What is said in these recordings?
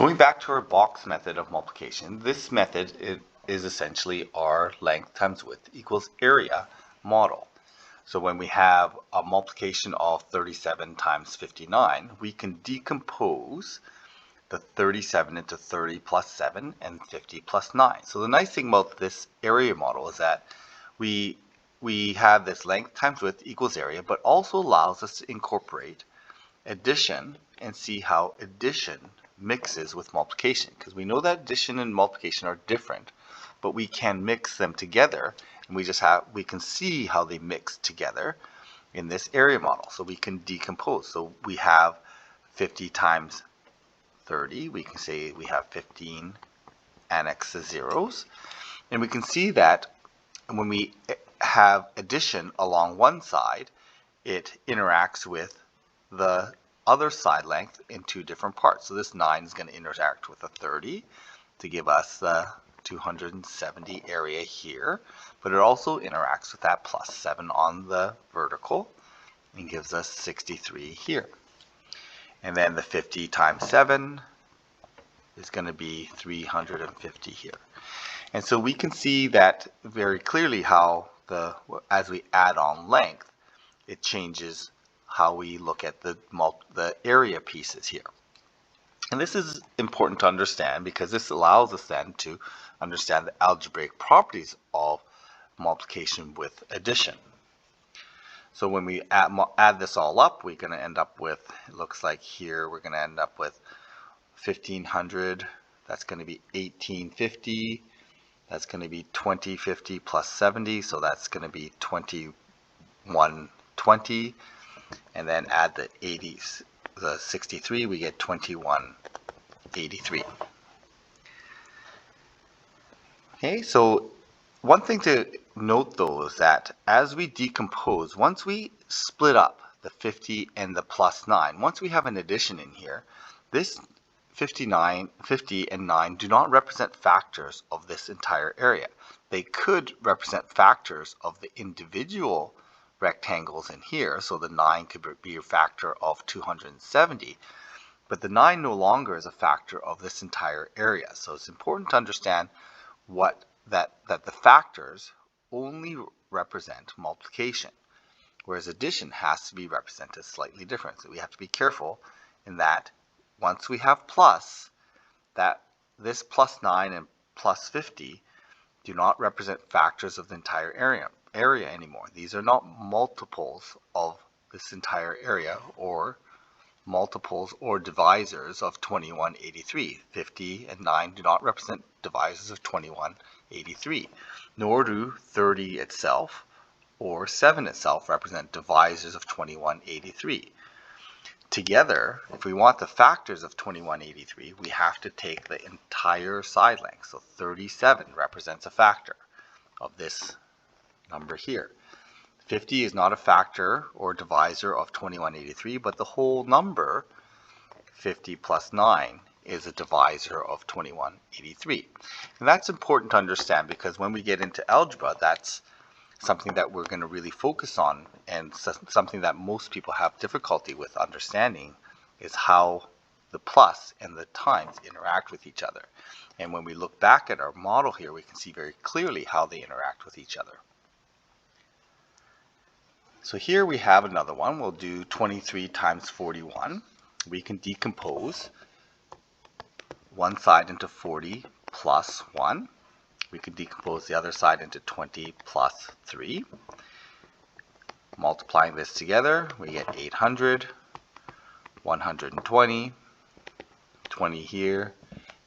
Going back to our box method of multiplication, this method is essentially our length times width equals area model. So when we have a multiplication of 37 times 59, we can decompose the 37 into 30 plus 7 and 50 plus 9. So the nice thing about this area model is that we have this length times width equals area, but also allows us to incorporate addition and see how addition mixes with multiplication, because we know that addition and multiplication are different, but we can mix them together, and we can see how they mix together in this area model. So we can decompose. So we have 50 times 30. We can say we have 15 annex the zeros, and we can see that when we have addition along one side, it interacts with the other side length in two different parts. So this 9 is going to interact with a 30 to give us the 270 area here, but it also interacts with that plus 7 on the vertical and gives us 63 here. And then the 50 times 7 is going to be 350 here. And so we can see that very clearly how as we add on length, it changes how we look at the area pieces here. And this is important to understand because this allows us then to understand the algebraic properties of multiplication with addition. So when we add this all up, we're going to end up with, it looks like here, we're going to end up with 1500, that's going to be 1850, that's going to be 2050 plus 70, so that's going to be 2120, and then add the 80s, the 63, we get 2183. Okay, so one thing to note though is that as we decompose, once we split up the 50 and the plus 9, once we have an addition in here, this 50 and 9 do not represent factors of this entire area. They could represent factors of the individual rectangles in here, so the 9 could be a factor of 270, but the 9 no longer is a factor of this entire area. So it's important to understand that the factors only represent multiplication, whereas addition has to be represented slightly different. So we have to be careful in that once we have plus, that this plus 9 and plus 50 do not represent factors of the entire area anymore. These are not multiples of this entire area or multiples or divisors of 2183. 50 and 9 do not represent divisors of 2183, nor do 30 itself or 7 itself represent divisors of 2183. Together, if we want the factors of 2183, we have to take the entire side length. So 37 represents a factor of this number here. 50 is not a factor or divisor of 2183, but the whole number, 50 plus 9, is a divisor of 2183. And that's important to understand because when we get into algebra, that's something that we're going to really focus on, and something that most people have difficulty with understanding is how the plus and the times interact with each other. And when we look back at our model here, we can see very clearly how they interact with each other. So here we have another one. We'll do 23 times 41. We can decompose one side into 40 plus 1. We can decompose the other side into 20 plus 3. Multiplying this together, we get 800, 120, 20 here,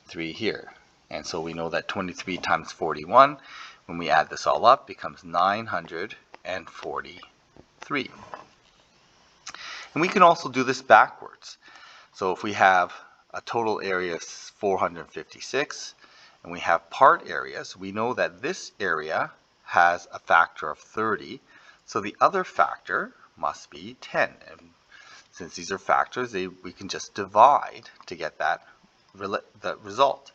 3 here. And so we know that 23 times 41, when we add this all up, becomes 943. And we can also do this backwards. So if we have a total area of 456, and we have part areas, we know that this area has a factor of 30, so the other factor must be 10. And since these are factors, we can just divide to get that result.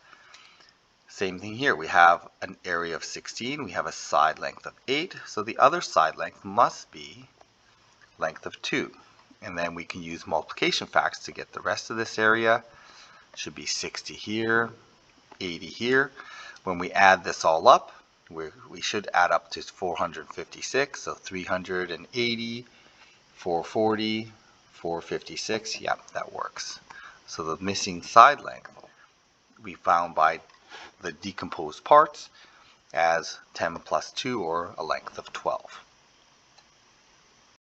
Same thing here, we have an area of 16, we have a side length of 8, so the other side length must be length of 2. And then we can use multiplication facts to get the rest of this area. should be 60 here, 80 here. When we add this all up, we should add up to 456. So 380, 440, 456. Yeah, that works. So the missing side length we found by the decomposed parts as 10 plus 2, or a length of 12.